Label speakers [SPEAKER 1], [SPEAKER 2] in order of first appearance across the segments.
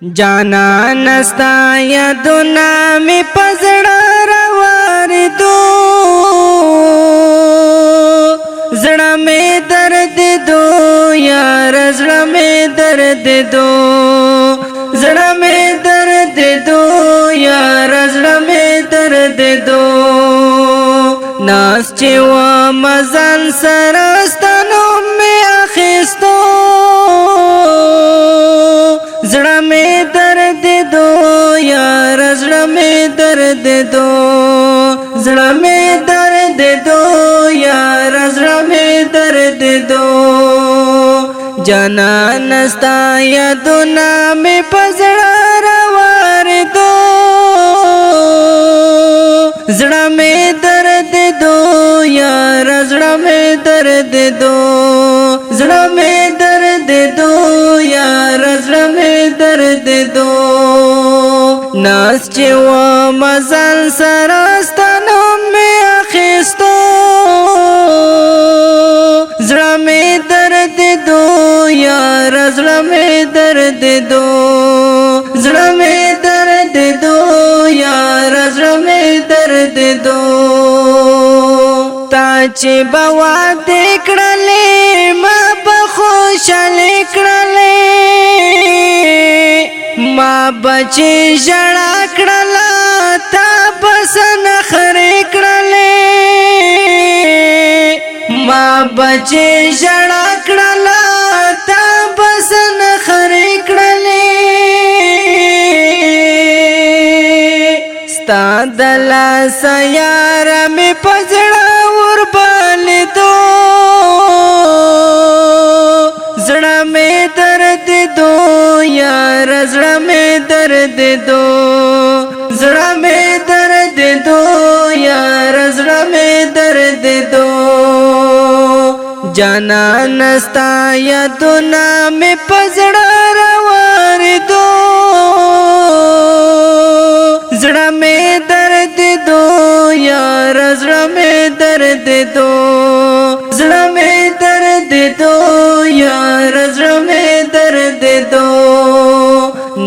[SPEAKER 1] जाना नस्ता यदुना में पजड़ा रवार दो जड़ा में दर्द दो यार जड़ा में दर्द दो जड़ा में दर्द दो यार जड़ा में दर्द दो नास चेवा मजान सरस्तनों में आखिस्तो जड़ा में दर्द दो यार जड़ा में दर्द दो जड़ा में दर्द दो यार जड़ा में दर्द दो जाना नस्ता यदुना में पजड़ा रवार दो जड़ा में दर्द दो यार जड़ा में दर्द दो जड़ा में दर्द दो यार जड़ा में दर्द दो नास चेवा मजान सरस्तनों में आखिस्तो जड़ा में दर्द दो यार जड़ा में दर्द दो जड़ा में दर्द दो यार जड़ा में दर्द दो ताचे बवा देखड़ले माँ बखुशले कड़ले माँ बचे जड़ा कड़ला ता बसन खरे कड़ले माँ बचे जड़ा कड़ला ता बसन खरे कड़ले स्ता दला सयारा में पजड़ा उर्बाल दो जड़ा में दर्द दो यार जड़ा में दर्द दो जड़ा में दर्द दो यार जड़ा में दर्द दो जाना नस्ता यदुना में पजड़ा रवार दो जड़ा में दर्द दो यार जड़ा में दर्द दो जड़ा में दर्द दो यार जड़ा में दर्द दो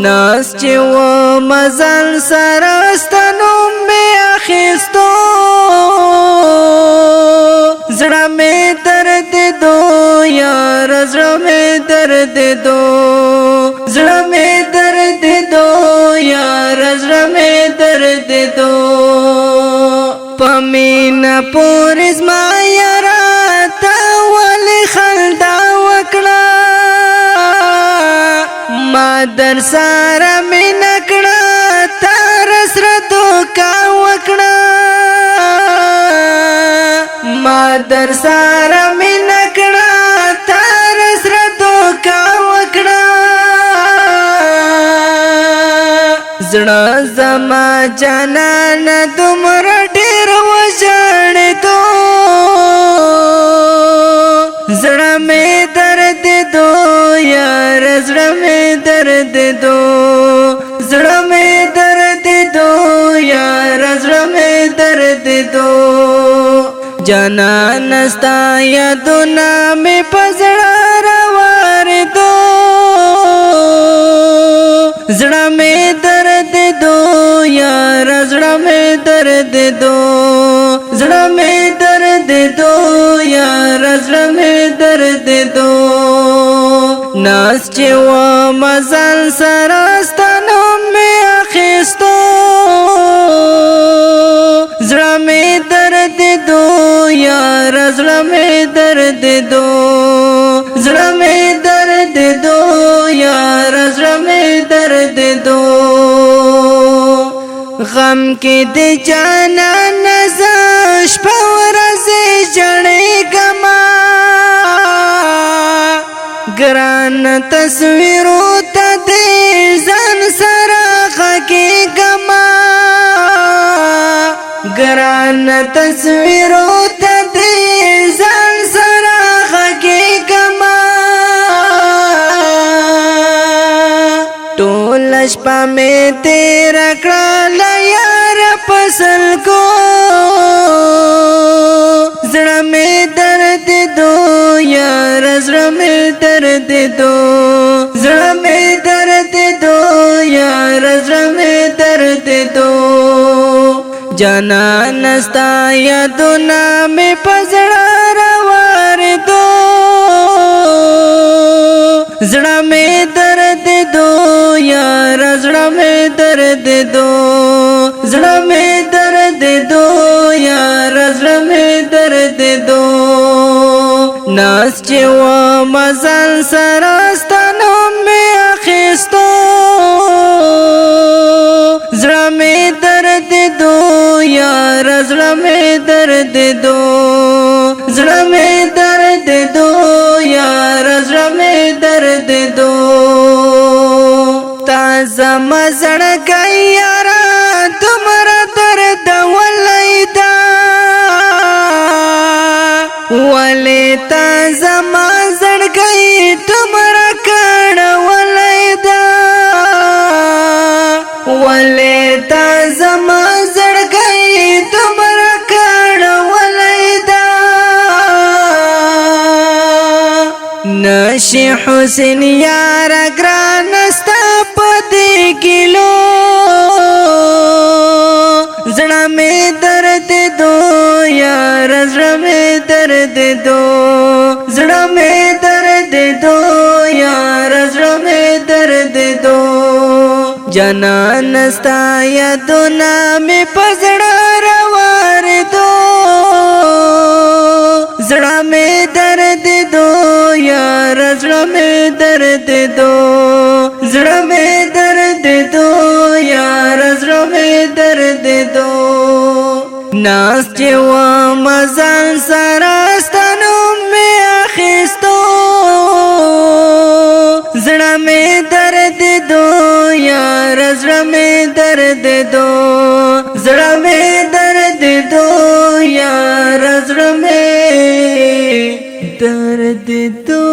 [SPEAKER 1] नास चेवा मजान सरस्तनों में आखिस्तो जड़ा में दर्द दो यार जड़ा में दर्द दो जड़ा में दर्द दो यार जड़ा में दर्द दो पमीना पोरिस मायरा तावल खलदा वकड़ा मादर सारा में नकड़ा तारसरतो का वकड़ा मादर सारा में नकड़ा तारसरतो का वकड़ा जड़ा जमा जाना न तुमरा ढेर वजन दो जड़ा में दर्द दो यार जड़ा में दर्द दो जड़ा में दर्द दो यार जड़ा में दर्द दो जाना नस्ता यदुना में पजड़ा रवार दो जड़ा में दर्द दो यार जड़ा में दर्द दो जड़ा में दर्द दो यार जड़ा में दर्द दो नास चेवा मजान सरस्तनों में आखिस्तो जड़ा में दर्द दो यार जड़ा में दर्द दो जड़ा में दर्द दो यार जड़ा में दर्द दो गम के दे जाना नजाश पवरा से जड़े गमा ग्रान तस्वीरों तदे जन सरा के गमा ग्रान तस्वीरों तदे जन सरा के गमा टोलशपा में तेरा कड़ा यार फसल को जड़ा में दर्द दो यार जड़ा में दर्द दो जड़ा में दर्द दो جانان ستا یادونه مې په زړه راوارېدو زړه مې دردېدو یاره زړه مې دردېدو زړه مې دردېدو یاره زړه مې دردېدو ناس چې ومه ځان سره ستا نوم مې اخیستو زړه مې دردېدو یاره زړه مې دردېدو زړه مې دردېدو یاره زړه مې دردېدو تا زما زړګی یاره دومره دردولی ده ولې تا زما زړګی دومره کړولی ده ولې تا زما زړګی دومره کړولی ده نشي حسین یاره ګران ستا په دې ګیلو زړه مې دردېدو یاره زړه مې دردېدو زړه مې دردېدو یاره زړه مې دردېدو جانان ستا یادونه مې په زړه راوارېدو زړه مې دردېدو یاره زړه مې دردېدو زړه مې دردېدو یاره زړه مې دردېدو ناس چې ومه ځان سره ستا نوم مې اخیستو زړه مې دردېدو یاره زړه مې دردېدو زړه مې دردېدو یاره زړه مې دردېدو